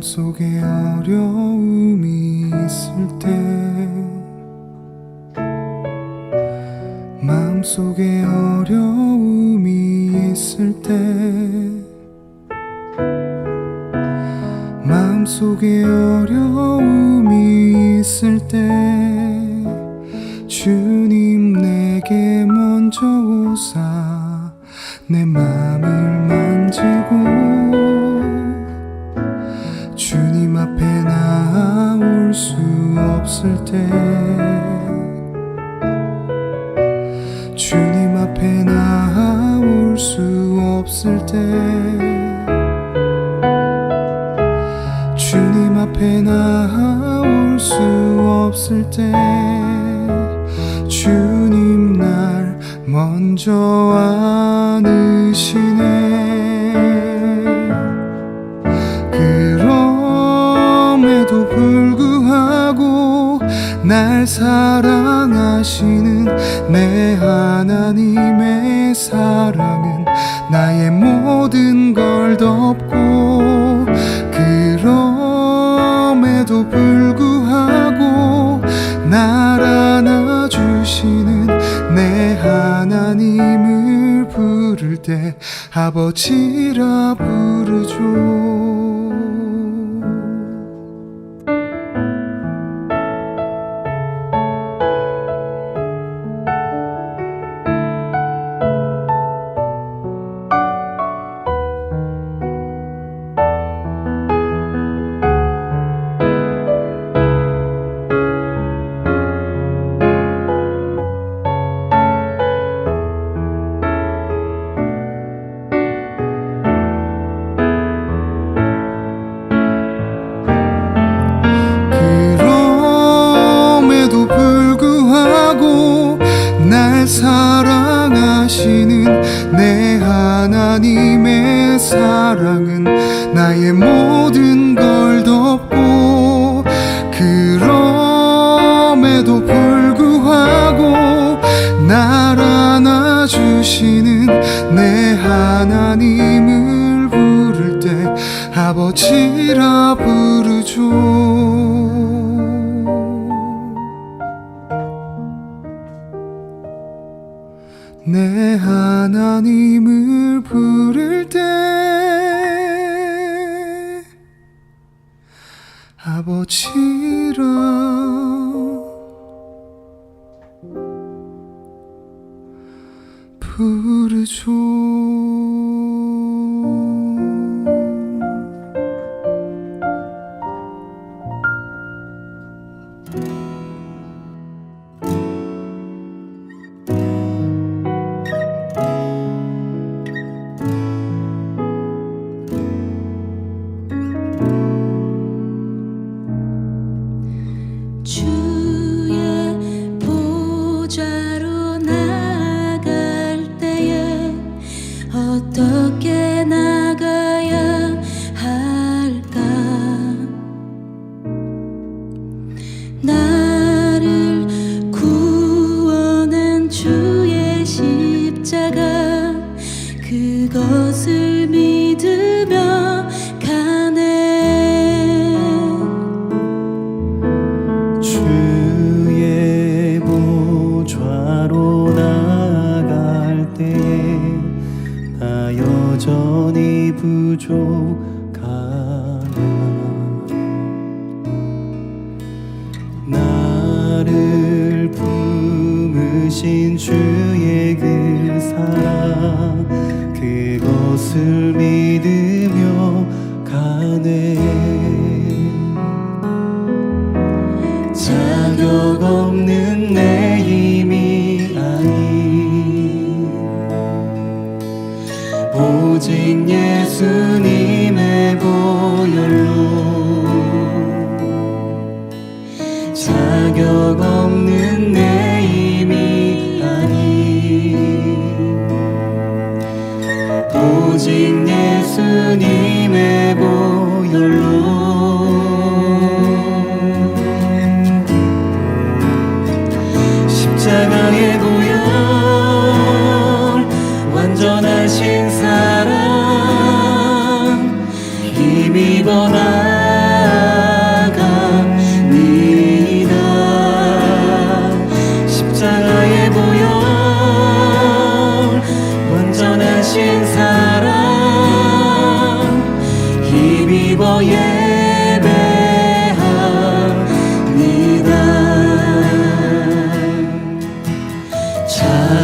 마음속에 어려움이 있을 때, 마음속에 어려움이 있을 때, 마음속에 어려움이 있을 때 주님 내게 먼저 오사 내 맘을 만지고 주님 앞에 나올 수 없을 때, 주님 앞에 나올 수 없을 때, 주님 앞에 나올 수 없을 때 주님 날 먼저 안으시네. 그럼에도 불구하고 날 사랑하시는 내 하나님의 사랑은 나의 모든 걸 덮고, 그럼에도 불구하고 날 안아주시는 내 하나님을 부를 때 아버지라 부르죠. 사랑하시는 내 하나님의 사랑은 나의 모든 걸 덮고, 그럼에도 불구하고 날 안아주시는 내 하나님을 부를 때 아버지라 부르죠. 내 하나님을 부를 때 아버지라 부르죠. 주의 보좌로 나갈 때에 어떻게 나가야 할까? 나를 구원한 주의 십자가, 그것을 믿으며 가네. 주의 보좌로 나갈 때에 나 여전히 부족하나, 나를 품으신 주의 그 사랑, 그것을 믿으며 가네. 자격 없는 내 힘이 아닌 오직 예수님의 보혈로, 자격 없는 내 힘이 아닌 오직 예수님의 보혈로, 십자가의 보혈 완전하신 사랑 힘입어 나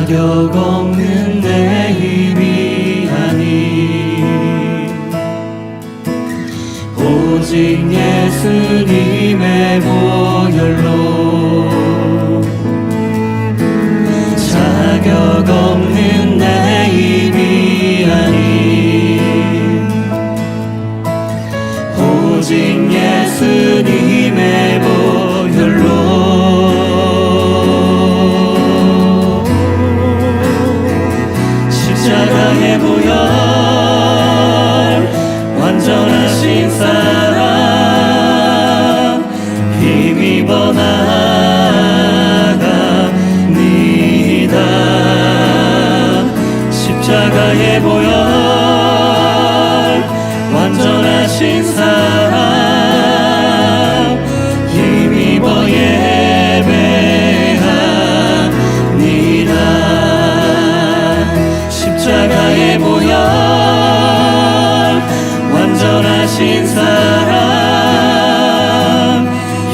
자격 없는 내 힘이 아닌 오직 예수님의 보혈로 자격 없는 내 힘이 아닌 오직 예수님의 보혈로 십자가의 보혈 완전하신 사랑 힘입어 나아갑니다. 십자가의 보혈 완전하신 사랑 힘입어 예배합니다. 십자가의 보혈 완전하신 사랑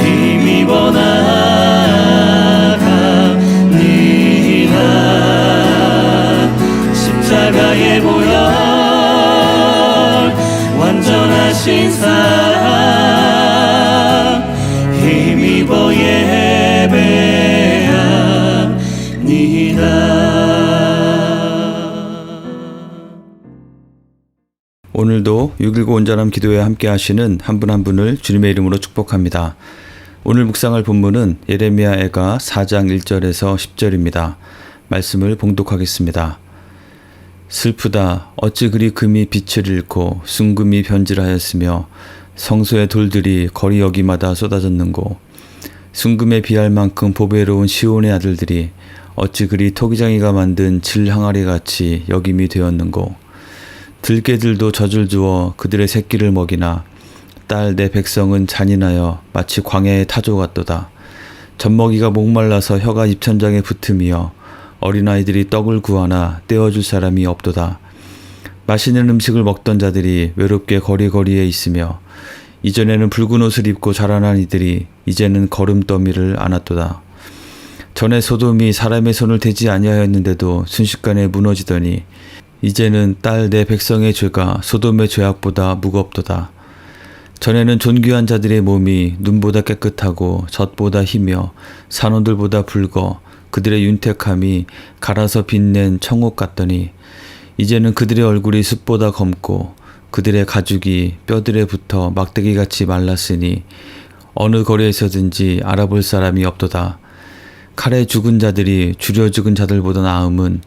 힘입어 나아갑니다. 십자가의 보혈 완전하신 사랑 힘입어 예배합니다. 오늘도 6.19 온전함 기도회에 함께 하시는 한 분 한 분을 주님의 이름으로 축복합니다. 오늘 묵상할 본문은 예레미야 애가 4장 1절에서 10절입니다. 말씀을 봉독하겠습니다. 슬프다. 어찌 그리 금이 빛을 잃고 순금이 변질하였으며 성소의 돌들이 거리 여기마다 쏟아졌는고 순금에 비할 만큼 보배로운 시온의 아들들이 어찌 그리 토기장이가 만든 질 항아리같이 여김이 되었는고 들개들도 젖을 주어 그들의 새끼를 먹이나 딸 내 백성은 잔인하여 마치 광야의 타조 같도다. 젖먹이가 목말라서 혀가 입천장에 붙음이여 어린아이들이 떡을 구하나 떼어줄 사람이 없도다. 맛있는 음식을 먹던 자들이 외롭게 거리거리에 있으며 이전에는 붉은 옷을 입고 자라난 이들이 이제는 걸음더미를 안았도다. 전에 소돔이 사람의 손을 대지 아니하였는데도 순식간에 무너지더니 이제는 딸 내 백성의 죄가 소돔의 죄악보다 무겁도다. 전에는 존귀한 자들의 몸이 눈보다 깨끗하고 젖보다 희며 산호들보다 붉어 그들의 윤택함이 갈아서 빛낸 청옥 같더니 이제는 그들의 얼굴이 숯보다 검고 그들의 가죽이 뼈들에 붙어 막대기같이 말랐으니 어느 거리에서든지 알아볼 사람이 없도다. 칼에 죽은 자들이 줄여 죽은 자들보다 나음은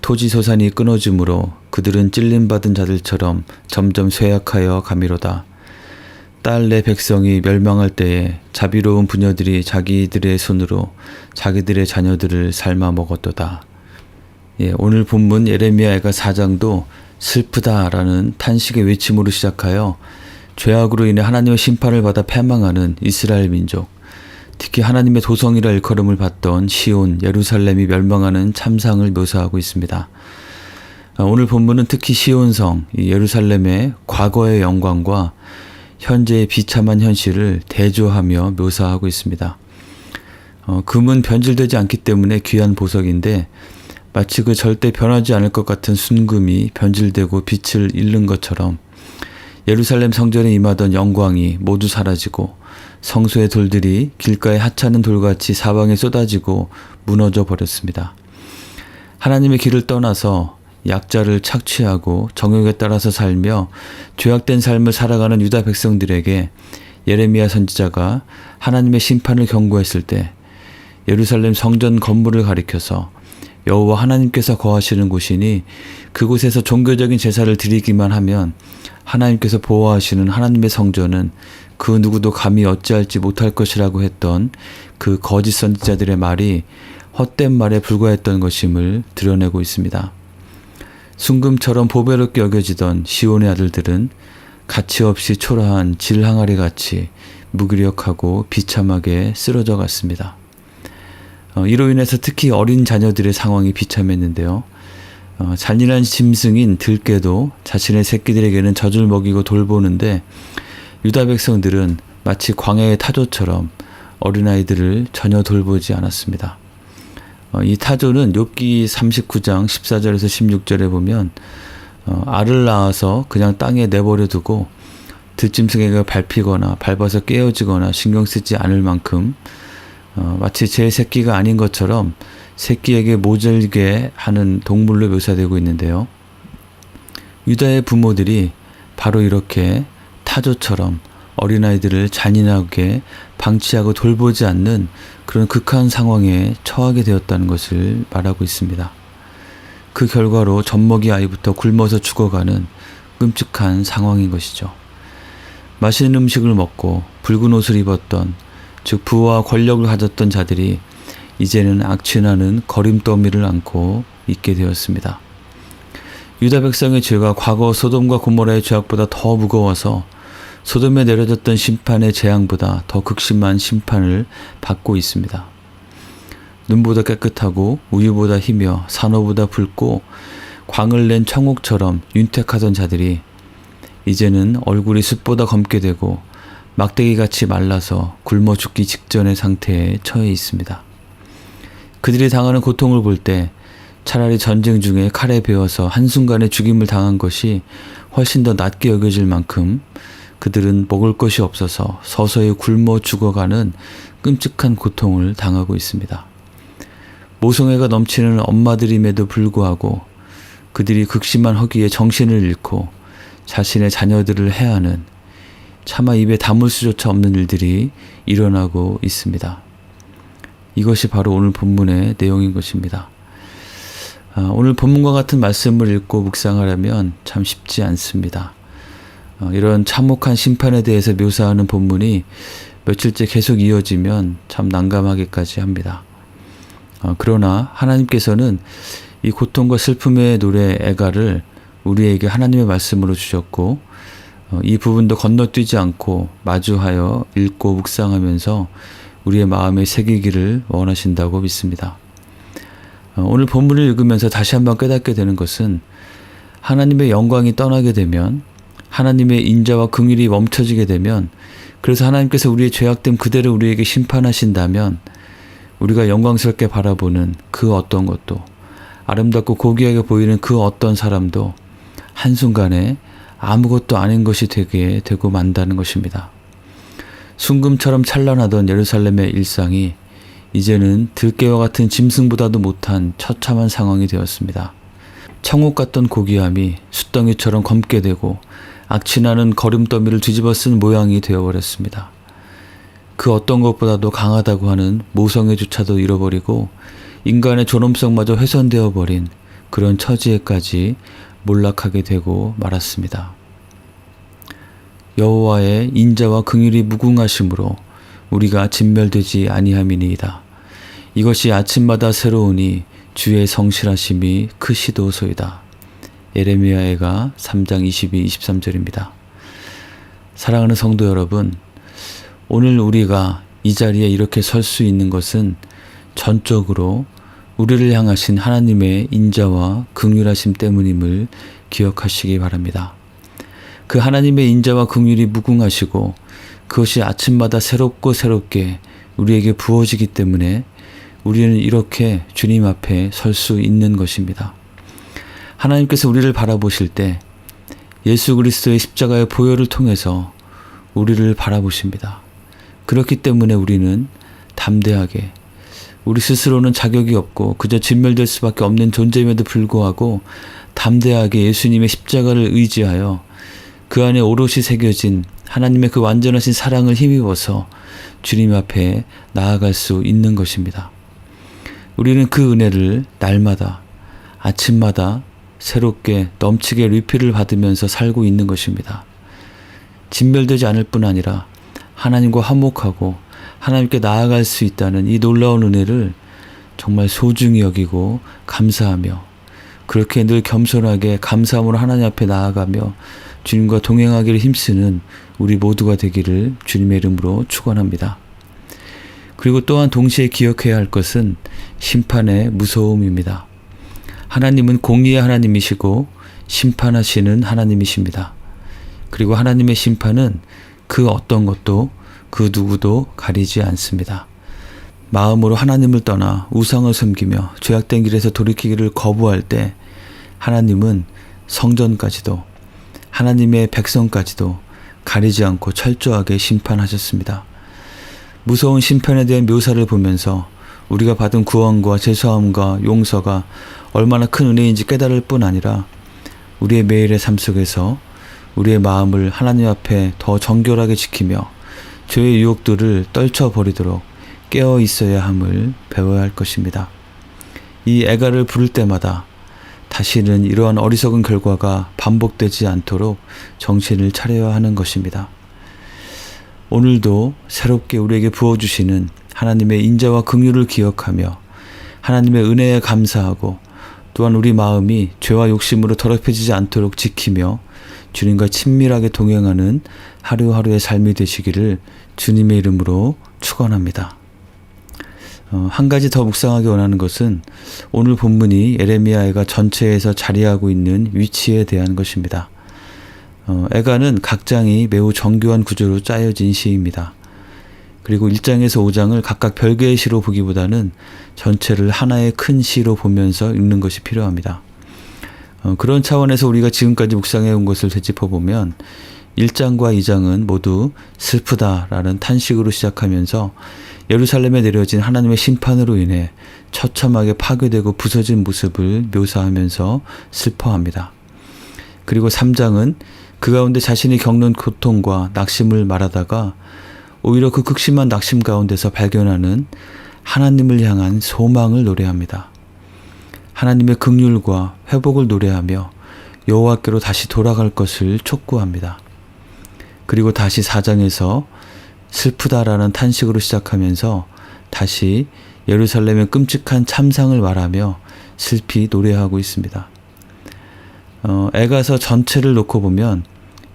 토지소산이 끊어짐으로 그들은 찔림받은 자들처럼 점점 쇠약하여 가미로다. 딸 내 백성이 멸망할 때에 자비로운 부녀들이 자기들의 손으로 자기들의 자녀들을 삶아 먹었도다. 오늘 본문 예레미야 애가 4장도 슬프다라는 탄식의 외침으로 시작하여 죄악으로 인해 하나님의 심판을 받아 패망하는 이스라엘 민족, 특히 하나님의 도성이라 일컬음을 받던 시온, 예루살렘이 멸망하는 참상을 묘사하고 있습니다. 오늘 본문은 특히 시온성, 예루살렘의 과거의 영광과 현재의 비참한 현실을 대조하며 묘사하고 있습니다. 금은 변질되지 않기 때문에 귀한 보석인데 마치 그 절대 변하지 않을 것 같은 순금이 변질되고 빛을 잃는 것처럼 예루살렘 성전에 임하던 영광이 모두 사라지고 성소의 돌들이 길가에 하찮은 돌같이 사방에 쏟아지고 무너져 버렸습니다. 하나님의 길을 떠나서 약자를 착취하고 정욕에 따라서 살며 죄악된 삶을 살아가는 유다 백성들에게 예레미야 선지자가 하나님의 심판을 경고했을 때 예루살렘 성전 건물을 가리켜서 여호와 하나님께서 거하시는 곳이니 그곳에서 종교적인 제사를 드리기만 하면 하나님께서 보호하시는 하나님의 성전은 그 누구도 감히 어찌할지 못할 것이라고 했던 그 거짓 선지자들의 말이 헛된 말에 불과했던 것임을 드러내고 있습니다. 순금처럼 보배롭게 여겨지던 시온의 아들들은 가치없이 초라한 질 항아리같이 무기력하고 비참하게 쓰러져 갔습니다. 이로 인해서 특히 어린 자녀들의 상황이 비참했는데요. 잔인한 짐승인 들깨도 자신의 새끼들에게는 젖을 먹이고 돌보는데 유다 백성들은 마치 광야의 타조처럼 어린아이들을 전혀 돌보지 않았습니다. 이 타조는 욥기 39장 14절에서 16절에 보면 알을 낳아서 그냥 땅에 내버려 두고 들짐승에게 밟히거나 밟아서 깨어지거나 신경 쓰지 않을 만큼 마치 제 새끼가 아닌 것처럼 새끼에게 모질게 하는 동물로 묘사되고 있는데요. 유다의 부모들이 바로 이렇게 타조처럼 어린아이들을 잔인하게 방치하고 돌보지 않는 그런 극한 상황에 처하게 되었다는 것을 말하고 있습니다. 그 결과로 젖먹이 아이부터 굶어서 죽어가는 끔찍한 상황인 것이죠. 맛있는 음식을 먹고 붉은 옷을 입었던, 즉 부와 권력을 가졌던 자들이 이제는 악취나는 거림더미를 안고 있게 되었습니다. 유다 백성의 죄가 과거 소돔과 고모라의 죄악보다 더 무거워서 소돔에 내려졌던 심판의 재앙보다 더 극심한 심판을 받고 있습니다. 눈보다 깨끗하고 우유보다 희며 산호보다 붉고 광을 낸 청옥처럼 윤택하던 자들이 이제는 얼굴이 숯보다 검게 되고 막대기같이 말라서 굶어 죽기 직전의 상태에 처해 있습니다. 그들이 당하는 고통을 볼 때 차라리 전쟁 중에 칼에 베어서 한순간에 죽임을 당한 것이 훨씬 더 낫게 여겨질 만큼 그들은 먹을 것이 없어서 서서히 굶어 죽어가는 끔찍한 고통을 당하고 있습니다. 모성애가 넘치는 엄마들임에도 불구하고 그들이 극심한 허기에 정신을 잃고 자신의 자녀들을 해하는, 차마 입에 담을 수조차 없는 일들이 일어나고 있습니다. 이것이 바로 오늘 본문의 내용인 것입니다. 오늘 본문과 같은 말씀을 읽고 묵상하려면 참 쉽지 않습니다. 이런 참혹한 심판에 대해서 묘사하는 본문이 며칠째 계속 이어지면 참 난감하기까지 합니다. 그러나 하나님께서는 이 고통과 슬픔의 노래 애가를 우리에게 하나님의 말씀으로 주셨고, 이 부분도 건너뛰지 않고 마주하여 읽고 묵상하면서 우리의 마음에 새기기를 원하신다고 믿습니다. 오늘 본문을 읽으면서 다시 한번 깨닫게 되는 것은, 하나님의 영광이 떠나게 되면, 하나님의 인자와 긍휼이 멈춰지게 되면, 그래서 하나님께서 우리의 죄악됨 그대로 우리에게 심판하신다면 우리가 영광스럽게 바라보는 그 어떤 것도, 아름답고 고귀하게 보이는 그 어떤 사람도 한순간에 아무것도 아닌 것이 되게 되고 만다는 것입니다. 순금처럼 찬란하던 예루살렘의 일상이 이제는 들깨와 같은 짐승보다도 못한 처참한 상황이 되었습니다. 청옥 같던 고귀함이 숫덩이처럼 검게 되고 악취나는 거름더미를 뒤집어 쓴 모양이 되어버렸습니다. 그 어떤 것보다도 강하다고 하는 모성애조차도 잃어버리고 인간의 존엄성마저 훼손되어 버린 그런 처지에까지 몰락하게 되고 말았습니다. 여호와의 인자와 긍휼이 무궁하심으로 우리가 진멸되지 아니함이니이다. 이것이 아침마다 새로우니 주의 성실하심이 크시도소이다. 예레미야애가 3장 22, 23절입니다. 사랑하는 성도 여러분, 오늘 우리가 이 자리에 이렇게 설 수 있는 것은 전적으로 우리를 향하신 하나님의 인자와 긍휼하심 때문임을 기억하시기 바랍니다. 그 하나님의 인자와 긍휼이 무궁하시고 그것이 아침마다 새롭게 우리에게 부어지기 때문에 우리는 이렇게 주님 앞에 설 수 있는 것입니다. 하나님께서 우리를 바라보실 때 예수 그리스도의 십자가의 보혈을 통해서 우리를 바라보십니다. 그렇기 때문에 우리는 담대하게, 우리 스스로는 자격이 없고 그저 진멸될 수밖에 없는 존재임에도 불구하고 담대하게 예수님의 십자가를 의지하여 그 안에 오롯이 새겨진 하나님의 그 완전하신 사랑을 힘입어서 주님 앞에 나아갈 수 있는 것입니다. 우리는 그 은혜를 날마다, 아침마다 새롭게 넘치게 리필을 받으면서 살고 있는 것입니다. 진멸되지 않을 뿐 아니라 하나님과 화목하고 하나님께 나아갈 수 있다는 이 놀라운 은혜를 정말 소중히 여기고 감사하며, 그렇게 늘 겸손하게 감사함으로 하나님 앞에 나아가며 주님과 동행하기를 힘쓰는 우리 모두가 되기를 주님의 이름으로 축원합니다. 그리고 또한 동시에 기억해야 할 것은 심판의 무서움입니다. 하나님은 공의의 하나님이시고 심판하시는 하나님이십니다. 그리고 하나님의 심판은 그 어떤 것도 그 누구도 가리지 않습니다. 마음으로 하나님을 떠나 우상을 섬기며 죄악된 길에서 돌이키기를 거부할 때 하나님은 성전까지도 하나님의 백성까지도 가리지 않고 철저하게 심판하셨습니다. 무서운 심판에 대한 묘사를 보면서 우리가 받은 구원과 제사함과 용서가 얼마나 큰 은혜인지 깨달을 뿐 아니라 우리의 매일의 삶 속에서 우리의 마음을 하나님 앞에 더 정결하게 지키며 죄의 유혹들을 떨쳐버리도록 깨어 있어야 함을 배워야 할 것입니다. 이 애가를 부를 때마다 다시는 이러한 어리석은 결과가 반복되지 않도록 정신을 차려야 하는 것입니다. 오늘도 새롭게 우리에게 부어주시는 하나님의 인자와 긍휼을 기억하며 하나님의 은혜에 감사하고 또한 우리 마음이 죄와 욕심으로 더럽혀지지 않도록 지키며 주님과 친밀하게 동행하는 하루하루의 삶이 되시기를 주님의 이름으로 축원합니다. 한 가지 더 묵상하기 원하는 것은 오늘 본문이 예레미야 애가 전체에서 자리하고 있는 위치에 대한 것입니다. 애가는 각 장이 매우 정교한 구조로 짜여진 시입니다. 그리고 1장에서 5장을 각각 별개의 시로 보기보다는 전체를 하나의 큰 시로 보면서 읽는 것이 필요합니다. 그런 차원에서 우리가 지금까지 묵상해 온 것을 되짚어보면 1장과 2장은 모두 슬프다라는 탄식으로 시작하면서 예루살렘에 내려진 하나님의 심판으로 인해 처참하게 파괴되고 부서진 모습을 묘사하면서 슬퍼합니다. 그리고 3장은 그 가운데 자신이 겪는 고통과 낙심을 말하다가 오히려 그 극심한 낙심 가운데서 발견하는 하나님을 향한 소망을 노래합니다. 하나님의 긍휼과 회복을 노래하며 여호와께로 다시 돌아갈 것을 촉구합니다. 그리고 다시 4장에서 슬프다라는 탄식으로 시작하면서 다시 예루살렘의 끔찍한 참상을 말하며 슬피 노래하고 있습니다. 에가서 전체를 놓고 보면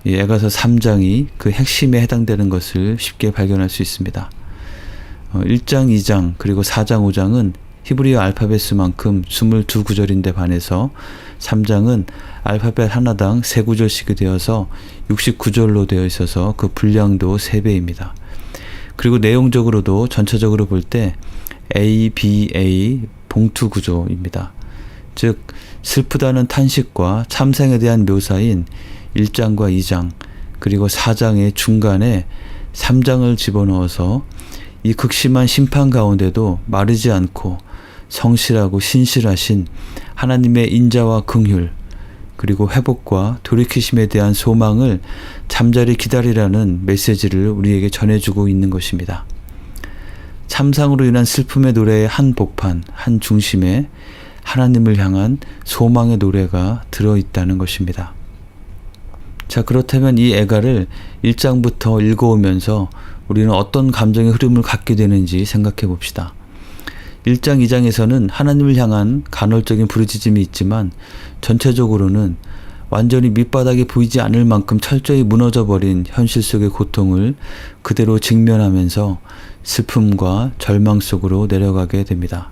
이 에가서 3장이 그 핵심에 해당되는 것을 쉽게 발견할 수 있습니다. 1장, 2장, 그리고 4장, 5장은 히브리어 알파벳 수만큼 22구절인데 반해서 3장은 알파벳 하나당 3구절씩이 되어서 69절로 되어 있어서 그 분량도 3배입니다. 그리고 내용적으로도 전체적으로 볼 때 ABA 봉투 구조입니다. 즉 슬프다는 탄식과 참상에 대한 묘사인 1장과 2장 그리고 4장의 중간에 3장을 집어넣어서 이 극심한 심판 가운데도 마르지 않고 성실하고 신실하신 하나님의 인자와 긍휼 그리고 회복과 돌이키심에 대한 소망을 잠자리 기다리라는 메시지를 우리에게 전해주고 있는 것입니다. 참상으로 인한 슬픔의 노래의 한 복판, 한 중심에 하나님을 향한 소망의 노래가 들어있다는 것입니다. 자, 그렇다면 이 애가를 1장부터 읽어오면서 우리는 어떤 감정의 흐름을 갖게 되는지 생각해 봅시다. 1장, 2장에서는 하나님을 향한 간헐적인 부르짖음이 있지만 전체적으로는 완전히 밑바닥이 보이지 않을 만큼 철저히 무너져버린 현실 속의 고통을 그대로 직면하면서 슬픔과 절망 속으로 내려가게 됩니다.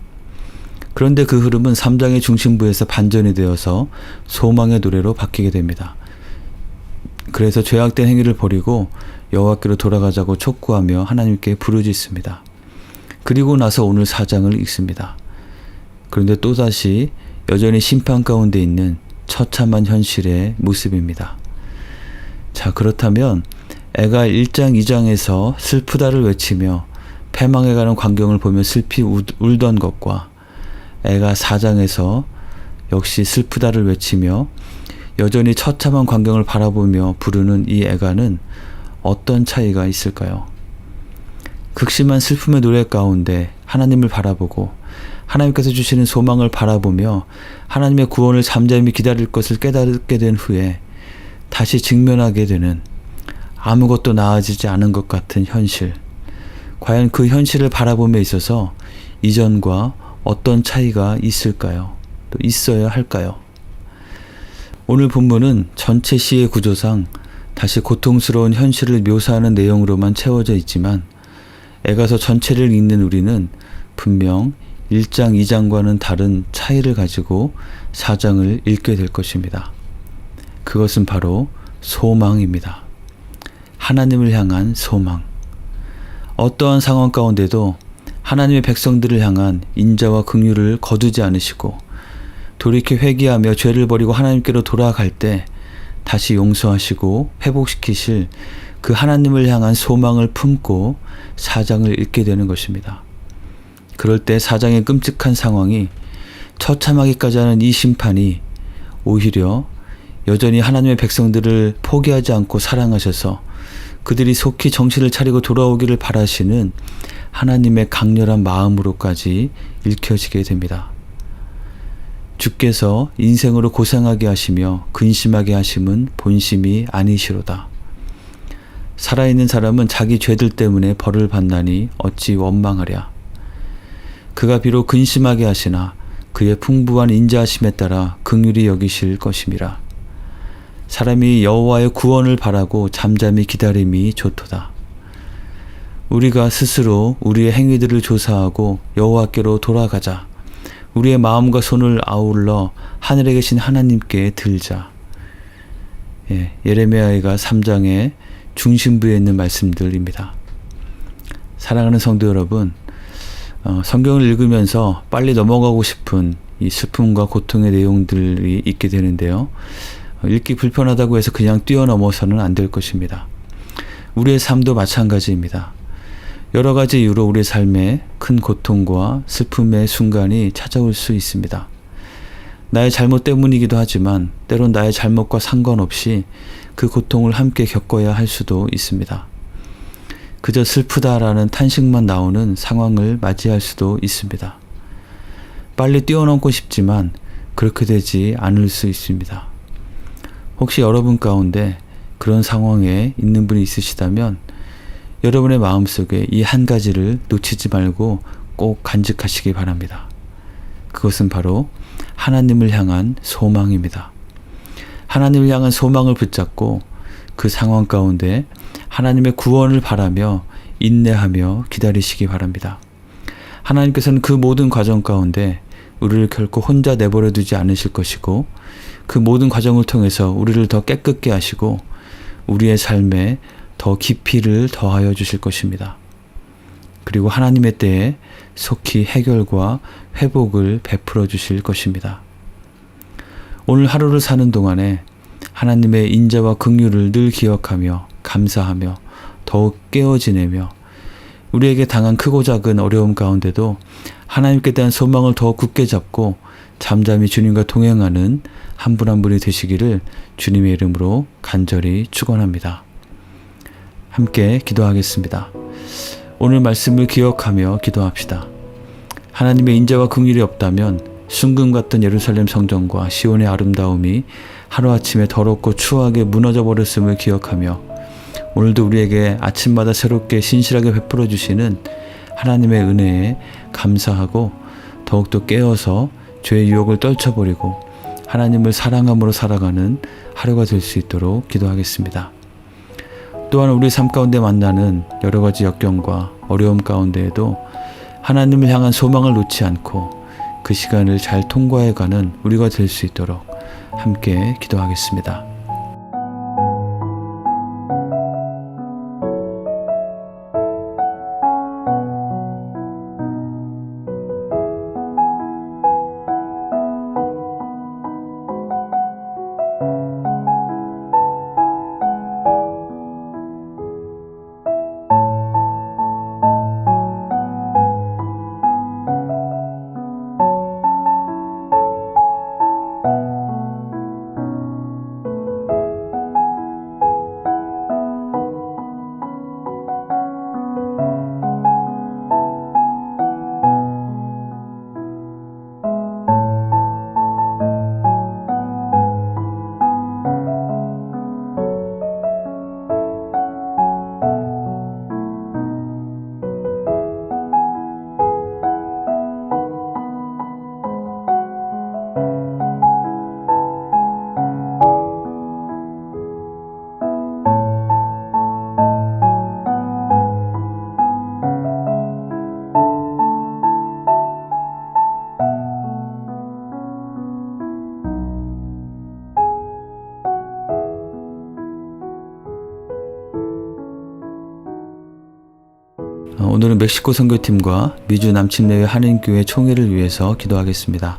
그런데 그 흐름은 3장의 중심부에서 반전이 되어서 소망의 노래로 바뀌게 됩니다. 그래서 죄악된 행위를 버리고 여호와께로 돌아가자고 촉구하며 하나님께 부르짖습니다. 그리고 나서 오늘 4장을 읽습니다. 그런데 또다시 여전히 심판 가운데 있는 처참한 현실의 모습입니다. 자, 그렇다면 애가 1장, 2장에서 슬프다를 외치며 패망해가는 광경을 보며 슬피 울던 것과 애가 4장에서 역시 슬프다를 외치며 여전히 처참한 광경을 바라보며 부르는 이 애가는 어떤 차이가 있을까요? 극심한 슬픔의 노래 가운데 하나님을 바라보고 하나님께서 주시는 소망을 바라보며 하나님의 구원을 잠잠히 기다릴 것을 깨닫게 된 후에 다시 직면하게 되는 아무것도 나아지지 않은 것 같은 현실. 과연 그 현실을 바라봄에 있어서 이전과 어떤 차이가 있을까요? 또 있어야 할까요? 오늘 본문은 전체 시의 구조상 다시 고통스러운 현실을 묘사하는 내용으로만 채워져 있지만 애가서 전체를 읽는 우리는 분명 1장, 2장과는 다른 차이를 가지고 4장을 읽게 될 것입니다. 그것은 바로 소망입니다. 하나님을 향한 소망. 어떠한 상황 가운데도 하나님의 백성들을 향한 인자와 긍휼을 거두지 않으시고 돌이켜 회개하며 죄를 버리고 하나님께로 돌아갈 때 다시 용서하시고 회복시키실 그 하나님을 향한 소망을 품고 사장을 읽게 되는 것입니다. 그럴 때 사장의 끔찍한 상황이 처참하기까지 하는 이 심판이 오히려 여전히 하나님의 백성들을 포기하지 않고 사랑하셔서 그들이 속히 정신을 차리고 돌아오기를 바라시는 하나님의 강렬한 마음으로까지 읽혀지게 됩니다. 주께서 인생으로 고생하게 하시며 근심하게 하심은 본심이 아니시로다. 살아있는 사람은 자기 죄들 때문에 벌을 받나니 어찌 원망하랴. 그가 비록 근심하게 하시나 그의 풍부한 인자하심에 따라 긍휼히 여기실 것임이라. 사람이 여호와의 구원을 바라고 잠잠히 기다림이 좋도다. 우리가 스스로 우리의 행위들을 조사하고 여호와께로 돌아가자. 우리의 마음과 손을 아울러 하늘에 계신 하나님께 들자. 예레미야가 3장의 중심부에 있는 말씀들입니다. 사랑하는 성도 여러분, 성경을 읽으면서 빨리 넘어가고 싶은 이 슬픔과 고통의 내용들이 있게 되는데요. 읽기 불편하다고 해서 그냥 뛰어넘어서는 안 될 것입니다. 우리의 삶도 마찬가지입니다. 여러 가지 이유로 우리의 삶에 큰 고통과 슬픔의 순간이 찾아올 수 있습니다. 나의 잘못 때문이기도 하지만 때론 나의 잘못과 상관없이 그 고통을 함께 겪어야 할 수도 있습니다. 그저 슬프다라는 탄식만 나오는 상황을 맞이할 수도 있습니다. 빨리 뛰어넘고 싶지만 그렇게 되지 않을 수 있습니다. 혹시 여러분 가운데 그런 상황에 있는 분이 있으시다면 여러분의 마음속에 이 한 가지를 놓치지 말고 꼭 간직하시기 바랍니다. 그것은 바로 하나님을 향한 소망입니다. 하나님을 향한 소망을 붙잡고 그 상황 가운데 하나님의 구원을 바라며 인내하며 기다리시기 바랍니다. 하나님께서는 그 모든 과정 가운데 우리를 결코 혼자 내버려 두지 않으실 것이고 그 모든 과정을 통해서 우리를 더 깨끗게 하시고 우리의 삶에 더 깊이를 더하여 주실 것입니다. 그리고 하나님의 때에 속히 해결과 회복을 베풀어 주실 것입니다. 오늘 하루를 사는 동안에 하나님의 인자와 긍휼을 늘 기억하며 감사하며 더욱 깨어 지내며 우리에게 당한 크고 작은 어려움 가운데도 하나님께 대한 소망을 더 굳게 잡고 잠잠히 주님과 동행하는 한 분 한 분이 되시기를 주님의 이름으로 간절히 축원합니다. 함께 기도하겠습니다. 오늘 말씀을 기억하며 기도합시다. 하나님의 인자와 긍휼이 없다면 순금 같던 예루살렘 성전과 시온의 아름다움이 하루아침에 더럽고 추하게 무너져 버렸음을 기억하며 오늘도 우리에게 아침마다 새롭게 신실하게 베풀어 주시는 하나님의 은혜에 감사하고 더욱더 깨어서 죄의 유혹을 떨쳐버리고 하나님을 사랑함으로 살아가는 하루가 될 수 있도록 기도하겠습니다. 또한 우리 삶 가운데 만나는 여러 가지 역경과 어려움 가운데에도 하나님을 향한 소망을 놓지 않고 그 시간을 잘 통과해가는 우리가 될 수 있도록 함께 기도하겠습니다. 오늘은 멕시코 선교팀과 미주 남침내외 한인교회 총회를 위해서 기도하겠습니다.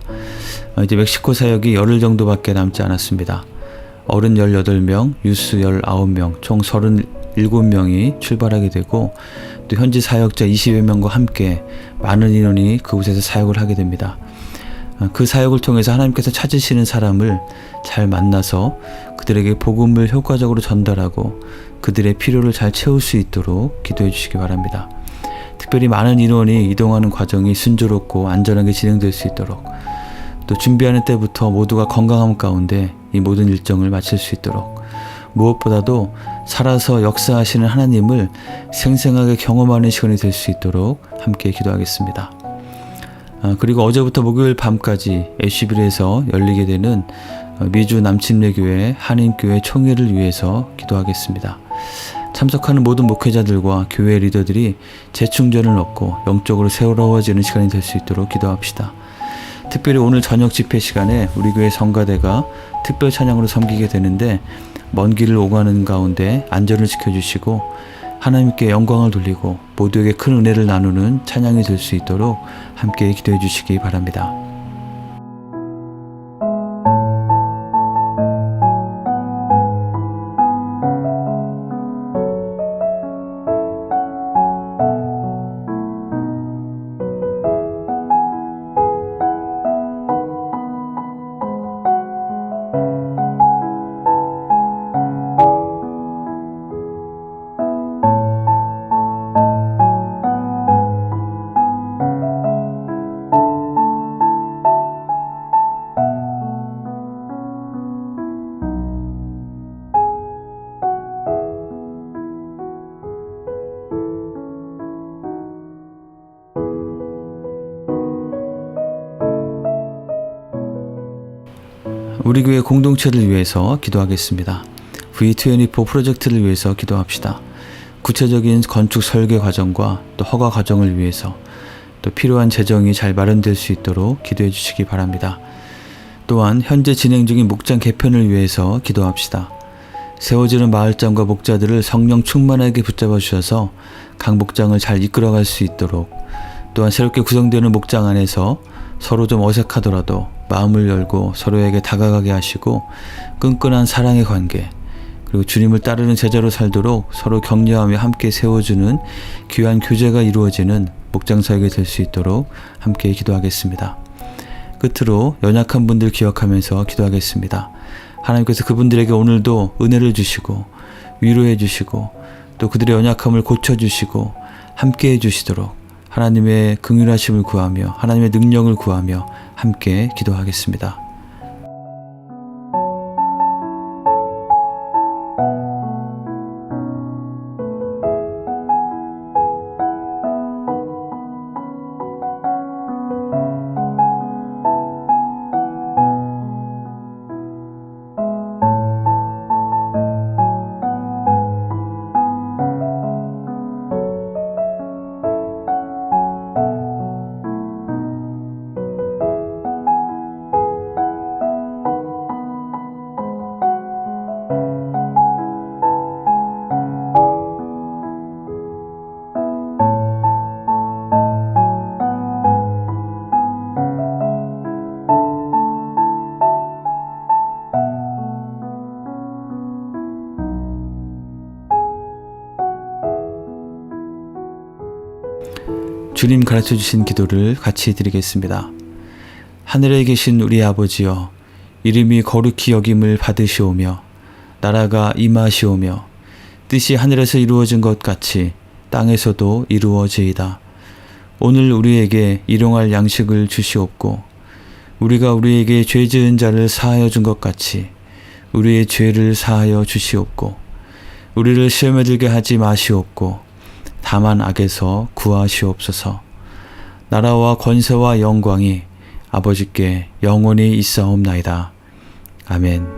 이제 멕시코 사역이 열흘 정도밖에 남지 않았습니다. 어른 18명, 유스 19명, 총 37명이 출발하게 되고 또 현지 사역자 20여 명과 함께 많은 인원이 그곳에서 사역을 하게 됩니다. 그 사역을 통해서 하나님께서 찾으시는 사람을 잘 만나서 그들에게 복음을 효과적으로 전달하고 그들의 필요를 잘 채울 수 있도록 기도해 주시기 바랍니다. 특별히 많은 인원이 이동하는 과정이 순조롭고 안전하게 진행될 수 있도록 또 준비하는 때부터 모두가 건강함 가운데 이 모든 일정을 마칠 수 있도록 무엇보다도 살아서 역사하시는 하나님을 생생하게 경험하는 시간이 될 수 있도록 함께 기도하겠습니다. 그리고 어제부터 목요일 밤까지 애쉬빌에서 열리게 되는 미주 남침내교회 한인교회 총회를 위해서 기도하겠습니다. 참석하는 모든 목회자들과 교회 리더들이 재충전을 얻고 영적으로 새로워지는 시간이 될 수 있도록 기도합시다. 특별히 오늘 저녁 집회 시간에 우리 교회 성가대가 특별 찬양으로 섬기게 되는데 먼 길을 오가는 가운데 안전을 지켜주시고 하나님께 영광을 돌리고 모두에게 큰 은혜를 나누는 찬양이 될 수 있도록 함께 기도해 주시기 바랍니다. 우리 교회 공동체를 위해서 기도하겠습니다. V24 프로젝트를 위해서 기도합시다. 구체적인 건축 설계 과정과 또 허가 과정을 위해서 또 필요한 재정이 잘 마련될 수 있도록 기도해 주시기 바랍니다. 또한 현재 진행 중인 목장 개편을 위해서 기도합시다. 세워지는 마을장과 목자들을 성령 충만하게 붙잡아 주셔서 각 목장을 잘 이끌어갈 수 있도록 또한 새롭게 구성되는 목장 안에서 서로 좀 어색하더라도 마음을 열고 서로에게 다가가게 하시고 끈끈한 사랑의 관계 그리고 주님을 따르는 제자로 살도록 서로 격려하며 함께 세워주는 귀한 교제가 이루어지는 목장 사역이 될 수 있도록 함께 기도하겠습니다. 끝으로 연약한 분들 기억하면서 기도하겠습니다. 하나님께서 그분들에게 오늘도 은혜를 주시고 위로해 주시고 또 그들의 연약함을 고쳐주시고 함께 해주시도록 하나님의 긍휼하심을 구하며 하나님의 능력을 구하며 함께 기도하겠습니다. 주님 가르쳐 주신 기도를 같이 드리겠습니다. 하늘에 계신 우리 아버지여, 이름이 거룩히 여김을 받으시오며 나라가 임하시오며 뜻이 하늘에서 이루어진 것 같이 땅에서도 이루어지이다. 오늘 우리에게 일용할 양식을 주시옵고 우리가 우리에게 죄 지은 자를 사하여 준 것 같이 우리의 죄를 사하여 주시옵고 우리를 시험에 들게 하지 마시옵고 다만 악에서 구하시옵소서. 나라와 권세와 영광이 아버지께 영원히 있사옵나이다. 아멘.